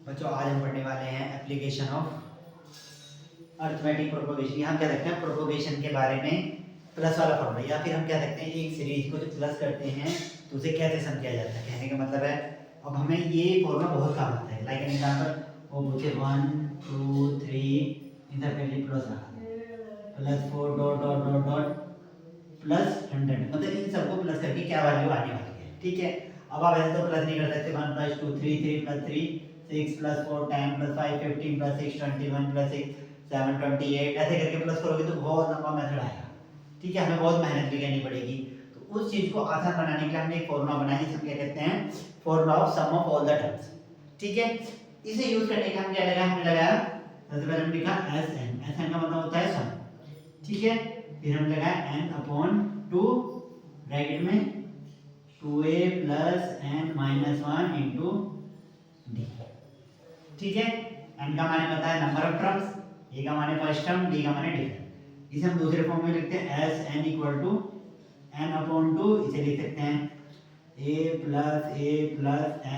बच्चों आज हम पढ़ने वाले हैं एप्लीकेशन ऑफ अर्थमेटिक प्रोपोगेशन। हम क्या देखते हैं प्रोपोगेशन के बारे में प्लस वाला फॉर्मूला, या फिर हम क्या देखते हैं एक सीरीज को जब प्लस करते हैं तो उसे कैसे सम किया जाता है। कहने का मतलब है अब हमें ये फॉर्मूला बहुत काम आता है। लाइक एन एग्जांपल वो पूछे 1 2 3 इधर पहले प्लस रखा plus 4 dot dot dot dot plus 100, मतलब इन सबको प्लस करके क्या वैल्यू आने वाली है। ठीक है, अब आप ऐसे तो प्लस नहीं कर सकते 1 + 2 3 3 + 3 6 + 4 10 + 5 15 + 6 21 + 6 7 28 ऐसे करके प्लस करोगे तो बहुत लंबा मेथड आएगा। ठीक है, हमें बहुत मेहनत भी करनी पड़ेगी। तो उस चीज को आसान बनाने के लिए हमने एक फॉर्मूला बनाया जिसे क्या कहते हैं formula of sum of all the terms. ठीक है, इसे यूज करने का हम क्या लगाया, हमने लगाया सबसे पहले हमने लिखा SN। SN का मतलब होता है सम। ठीक है, फिर हम लगाया n/2 ब्रैकेट में 2a + n-1 इंटू डी। ठीक है, n का माने पता है नंबर ऑफ टर्म्स, a का माने फर्स्ट टर्म, d का माने डिफरेंस। इसे हम दूसरे फॉर्म में लिखते हैं Sn = n/2। इसे लिख सकते हैं a +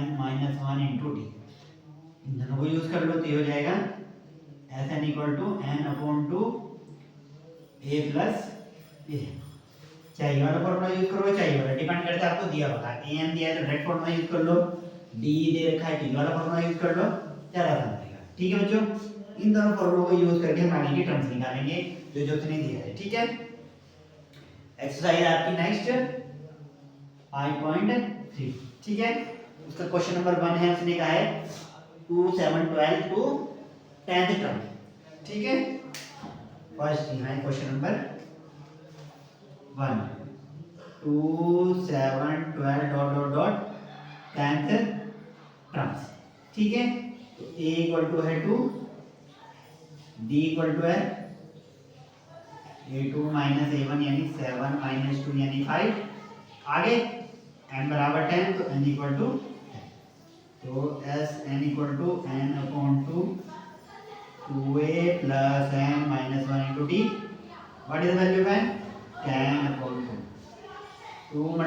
n-1 इंटू डी। इन दोनों को यूज कर लो तो ये हो जाएगा Sn = n/2 a + a। चाहिए वाला फॉर्मूला यूज करो, चाहिए वाला डिपेंड करता है आपको दिया होगा। an दिया है तो डायरेक्ट फॉर्मूला यूज कर लो, d दे रखा है तो ये वाला फॉर्मूला यूज कर लो, ज्यादा आसान रहेगा। ठीक है बच्चों, इन दोनों फॉर्मूलों को यूज करके हम आगे की टर्म्स निकालेंगे जो जो उसने दिया है। ठीक है, एक्सरसाइज आपकी नेक्स्ट 5.3। ठीक है, उसका क्वेश्चन नंबर 1 है, उसने कहा है 2 7 12 टू 10th टर्म। ठीक है, फर्स्ट है question number 1 2 7 12 dot dot dot 10th terms. ठीक है, तो a = है 2, d = है a2 - a1 यानी 7 - 2 यानी 5। आगे n = 10 तो n = 10। तो Sn = n/2 2a + n-1 into d। What is the value of n? 10/2। 2 ×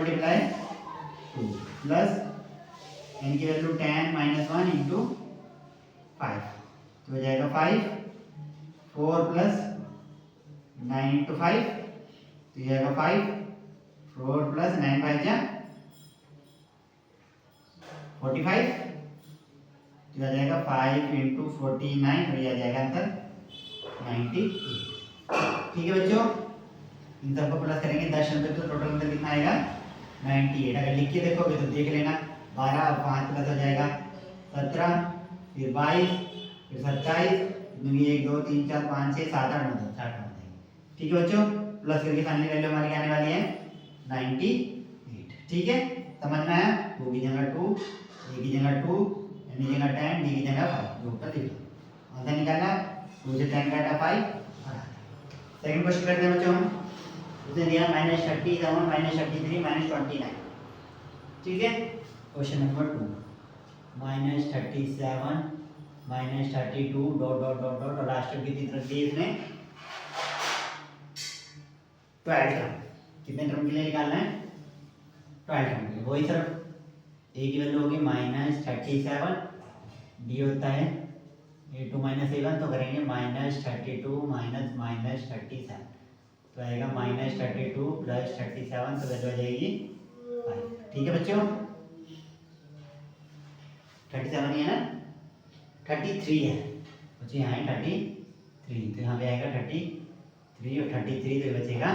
2 plus n की वैल्यू 10 - 1 इंटू 5 तो हो जाएगा 5। 4 + 9 इंटू 5 तो ये आएगा 5। 4 + 9 5 जा 45 तो आ जाएगा 5 इंटू 49 और ये आ जाएगा आंसर 98। ठीक है बच्चों, इन सबको प्लस करेंगे 10 नंबर तो टोटल आंसर कितना आएगा 98। अगर लिख के देखोगे तो देख लेना 12 और 5 प्लस हो जाएगा 17, फिर 22, फिर 27, 1 2 3 4 5 6 7 8 9 10 60 हो। ठीक है बच्चों, प्लस करके फाइनल वैल्यू हमारी आने वाली है 98। ठीक है, समझ में आया? 2 की जगह 2, a की जगह 2, n की जगह 10, d की जगह 5 जो ऊपर लिख लो। आंसर निकालना 2 से 10 काटा 5। सेकंड क्वेश्चन करते हैं बच्चों हम, उसने दिया -37 -33 -29। ठीक है, question number 2 -37 -32 dot dot dot dot और लास्ट की कितनी तरफ दी इसने 12 टर्म। कितने टर्म के लिए निकालना है 12 टर्म के लिए। वही सर a की वैल्यू होगी -37, d होता है a2 - a1 तो करेंगे -32 -37 तो आएगा -32 + 37 तो वैल्यू आ जाएगी 5। ठीक है बच्चों, 37 ही है ना, 33 है बच्चों, यहाँ है 33 तो यहाँ पे आएगा 33 और 33 तो बचेगा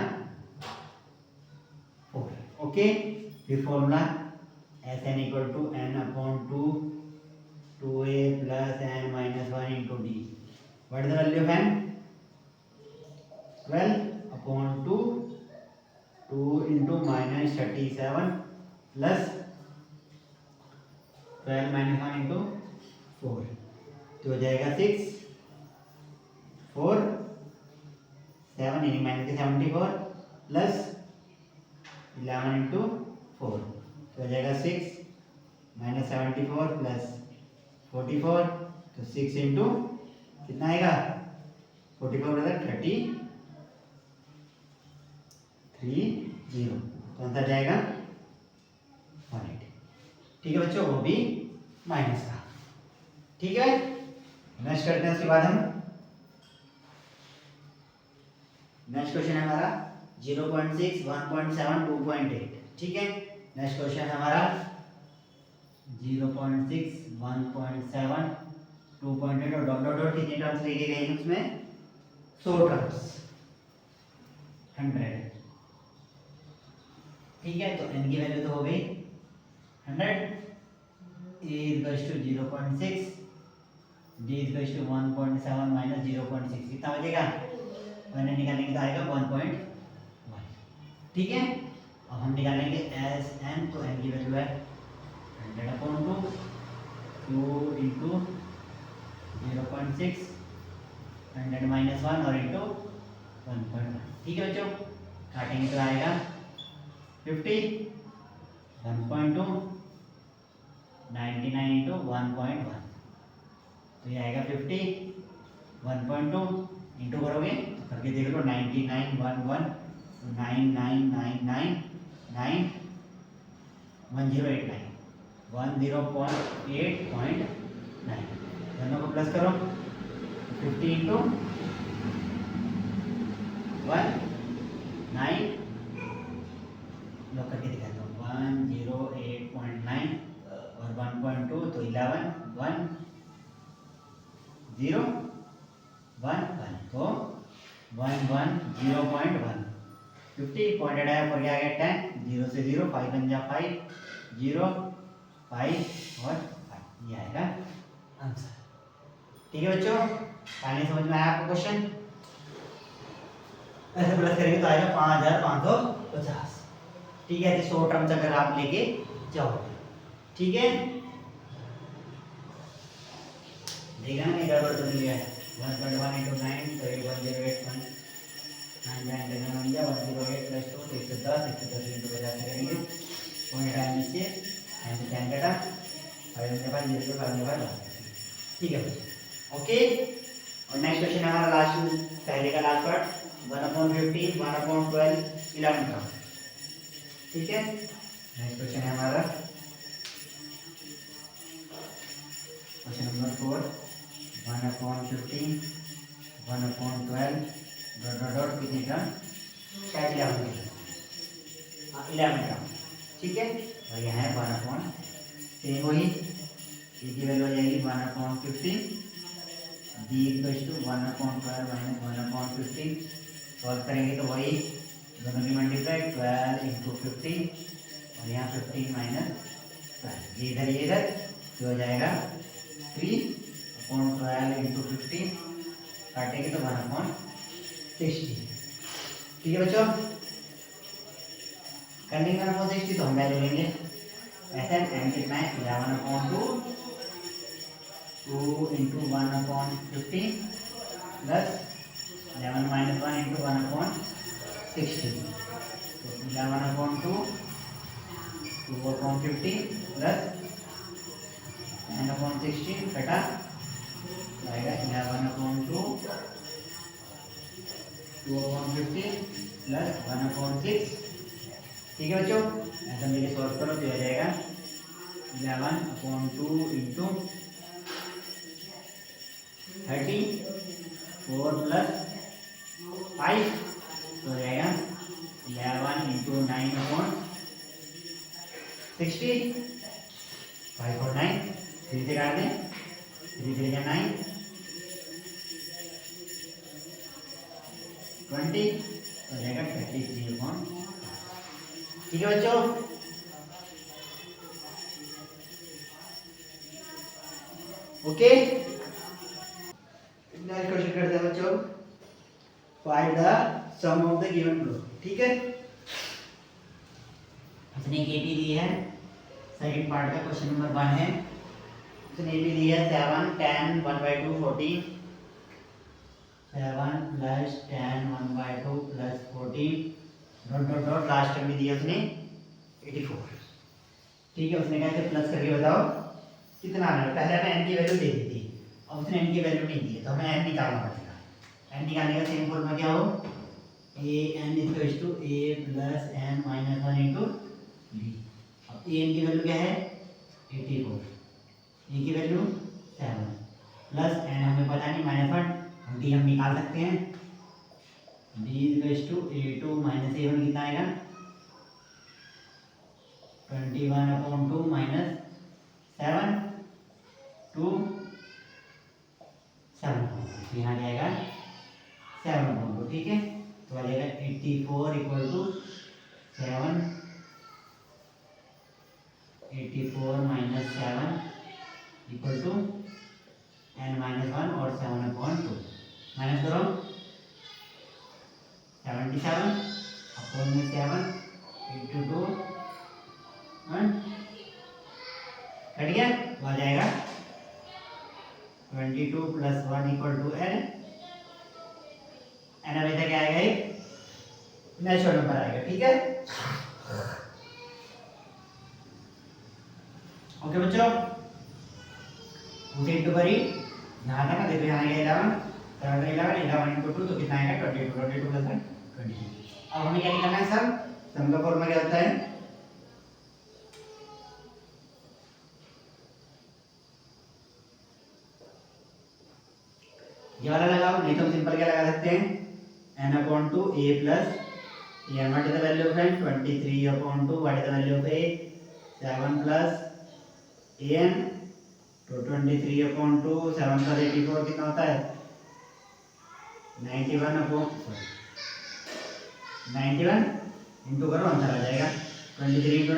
4। ओके, फिर formula Sn = n/2 2a + n-1 into d। What is the value of n? 12/2 2 into -37 plus 12 - 1 into 4 तो हो जाएगा 6 4 7 यानी -74 प्लस 11 into 4 तो हो जाएगा 6 -74 प्लस 44 तो 6 इंटू कितना आएगा 44 + 33 तो आंसर जाएगा 180। ठीक है बच्चों, वो भी माइनस का। ठीक है, नेक्स्ट करते हैं। उसके बाद हम नेक्स्ट क्वेश्चन है हमारा 0.6, 1.7, 2.8। ठीक है, नेक्स्ट क्वेश्चन है हमारा 0.6, 1.7, 2.8 और डॉट डॉट डॉट कितने टर्म्स लेके गए हैं उसमें 100 टर्म्स 100। ठीक है, तो n की वैल्यू तो हो गई 100, a equals to 0.6, d equals to 1.7 minus 0.6 कितना बचेगा, 1 निकालने के तो आएगा 1.1। ठीक है, अब हम निकालेंगे एस एन, तो n की वैल्यू है 100/2 2 इंटू 0.6 100 माइनस 1 और इंटू 1.1। ठीक है बच्चों, काटेंगे तो आएगा 50, 1.2, 99 इंटू 1.1, तो ये आएगा 50, 1.2 इंटू करोगे तो करके देख लो 99, 11, 9999 9 1089 10.8.9, दोनों को प्लस करो 50 इंटू 1 9 लोग करके दिखाता हूँ 108.9 और 1.2 तो 11 1 0 1 1 तो 110.1 50 पॉइंट आया पर आ गया 10 0 से 0 5 बन जा 5 0 5 और 5, ये आएगा आंसर। ठीक है बच्चों, फाइनली समझ में आया आपको क्वेश्चन। ऐसे प्लस करेंगे तो आएगा 5550। ठीक है, 100 टर्म्स अगर आप लेके जाओगे। ठीक है, देखा ना गड़बड़ तो नहीं है। 1.1 into 9 तो 1081 9 9 बन गया 108 प्लस 2 तो 110 110 इंटू 50 करेंगे पॉइंट आया नीचे एंड 10 कटा 5 के बाद 0 5 के बाद। ठीक है ओके, और नेक्स्ट क्वेश्चन है हमारा लास्ट, पहले का लास्ट पार्ट 1/15 1/12 11 का। ठीक है, नेक्स्ट क्वेश्चन है हमारा question number 4 1/15 1/12 dot dot dot कितने टर्म, शायद 11 टर्म। ठीक है, और यहाँ है 1/, सेम वही ए की वैल्यू आ जाएगी 1/15, D equals to 1/12 minus 1/15, solve करेंगे तो वही दोनों की मल्टीप्लाई 12 इंटू 15 और यहाँ 15 माइनस 12, ये इधर तो हो जाएगा 3/12 इंटू 15, काटेंगे तो 1/60। ठीक है बच्चों, करने का 1/60 तो हम वैल्यू लेंगे ऐसे एम कितना है 11/2 2 इंटू 1/15 प्लस 11 माइनस 1 इंटू 1/60, तो 11/2 2/15 प्लस 9/16 कटा आएगा 11/2 2/15 प्लस 1/6। ठीक है बच्चों, ऐसा मेरे सॉल्व करो तो आ जाएगा 11/2 इंटू 34 प्लस 5 तो जाएगा 11 इंटू 9/60 5 और 9 3 से काट दें 3 3 9 20 तो जाएगा 33/। ठीक है बच्चों, ओके, नेक्स्ट क्वेश्चन करते हैं बच्चों, find the sum of the given group. ठीक है, इसने केपी दी है, सेकंड पार्ट का क्वेश्चन नंबर 1 है। इसने भी दी है 7 10 1/2 14 7 plus 10 1/2 plus 14 dot dot dot last में दिया उसने 84। ठीक है, उसने कहा प्लस करके बताओ कितना आना है। पहले हमें n की वैल्यू दे दी थी, अब उसने n की वैल्यू नहीं दी है तो हमें n निकालना पड़ेगा। n निकालने का सेम फॉर्मूला क्या हो, a n equals to a plus n minus 1 into b। अब a n की वैल्यू क्या है 84, a की वैल्यू 7 प्लस एन हमें पता नहीं -1, डी हम निकाल सकते हैं। D equals to A2 minus A1 कितना आएगा 21/2 माइनस 7 टू 7 यहाँ जाएगा 7/2, ठीक है। तो आ जाएगा 84 equal to 7, 84 minus 7 equal to n-1 और 7/2 माइनस करो 77 अपॉन में 7 इंटू 2 कट गया। तो आ जाएगा 22 प्लस 1 इक्वल टू n अभी तक आएगा एक नेचुरल नंबर आएगा, ठीक है। ओके बच्चों, उसे इंटू करी यहाँ तक देखो, यहाँ आएगा 11 इंटू 2 तो कितना आएगा 22 प्लस 1 22। अब हमें क्या निकालना है सर, सम का फॉर्मूला क्या होता है, ये वाला लगाओ, नहीं तो हम सिंपल क्या लगा सकते हैं n/2 a plus n what is the value of n 23/2 what is the value of a 7 plus an तो 23/2 7 प्लस 84 कितना होता है 91 इंटू करो आंसर आ जाएगा 23 इंटू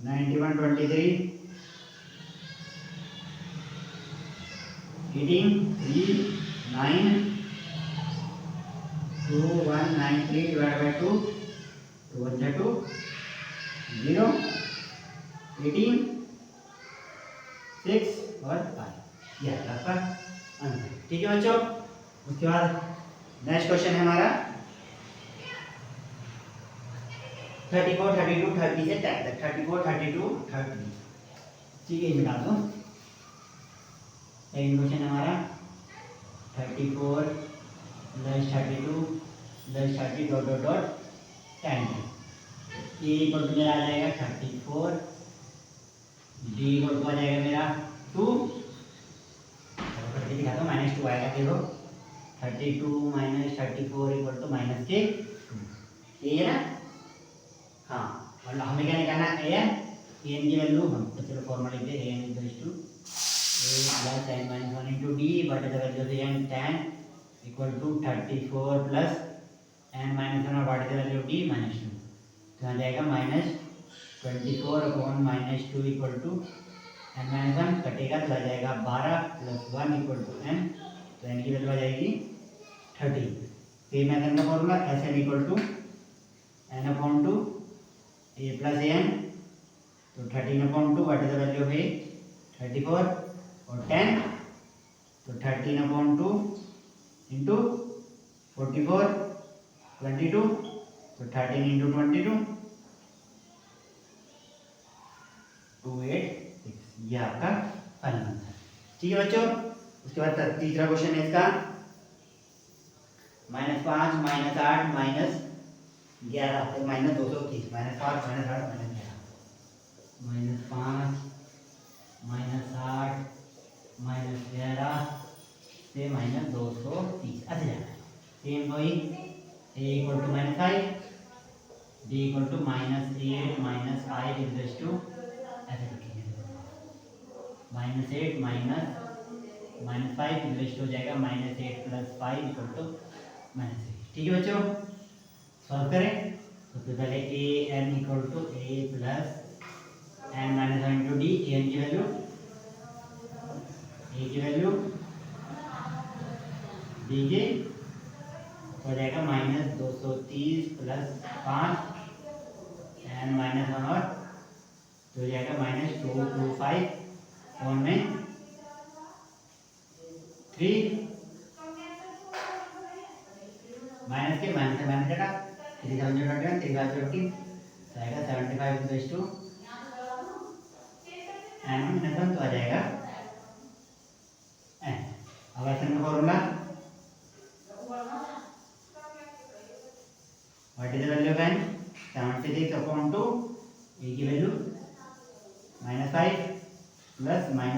91 23 18 3 9 2193 डिवाइड बाय 2 2 1 2 0 18 6 और 5 यह है आपका आंसर, ठीक है बच्चों। उसके बाद नेक्स्ट क्वेश्चन है हमारा 34 32 30 से 10 तक 34 32 30, ठीक है, मिटा दो। सेकंड क्वेश्चन हमारा 34 plus 32 plus 30 dot dot dot 10 a equal to मेरा आ जाएगा 34, डी इक्वल टू आ जाएगा मेरा 2 करके दिखा दो -2 आएगा, देखो 32 माइनस 34 इक्वल टू -2 ये है ना। हाँ, और हमें क्या निकालना है एन की वैल्यू, हम तो चलो फॉर्मूला लिखते हैं n equals to a plus n-1 into d but the value of the n 10 equal to 34 plus n-1 और what is the value of d -2, तो आ जाएगा -24 अपॉन -2 इक्वल टू n-1 कटेगा तो आ जाएगा 12 प्लस 1 इक्वल टू n, तो n की वैल्यू आ जाएगी 30। फिर मेथड का formula Sn equal to n/2 a plus n, तो 13/2 what is the value of a 34 और 10 तो 13/2 इंटू 44 22 तो 13 इंटू 22 286, ये आपका फाइनल आंसर, ठीक है बच्चों। उसके बाद तीसरा क्वेश्चन है इसका -5 -8 -11 -230 -5 -8 -11 -5 -8 -11 से -230 ऐसे जाना है। सेम वही a equal to -5 d equal to -8 -5 equals to ऐसे लिखेंगे -8 -5 इक्वल्स टू हो जाएगा -8 प्लस 5 इक्वल टू -8, ठीक है बच्चों। सॉल्व करें सबसे पहले a n equal to a plus n-1 into d, a n की वैल्यू a की वैल्यू d की हो जाएगा -230 प्लस 5 n-1 और तो हो जाएगा -225 और में 3 माइनस के माइनस से माइनस हटा 3 7 21 3 5 15 आएगा 75 इक्वल्स टू n-1 तो आ जाएगा n। अब ऐसा का formula what is the value of n 76/2 a की वैल्यू -5 प्लस -2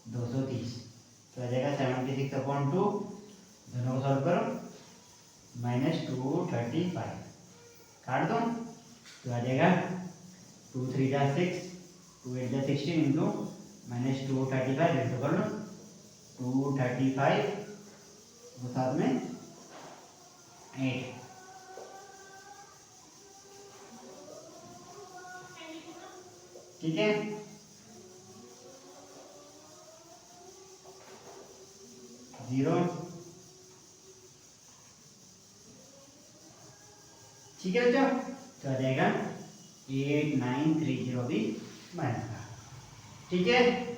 -230, तो आ जाएगा 76/2, दोनों को सॉल्व करो, -235 काट दो, तो आ जाएगा 2 3 जा 6, 2 8 जा 16 इंटू -235 इंटू कर लो 235 वो साथ में 8, ठीक है। जीरो, ठीक है बच्चों, तो आ जाएगा 8930 भी बनेगा, ठीक है।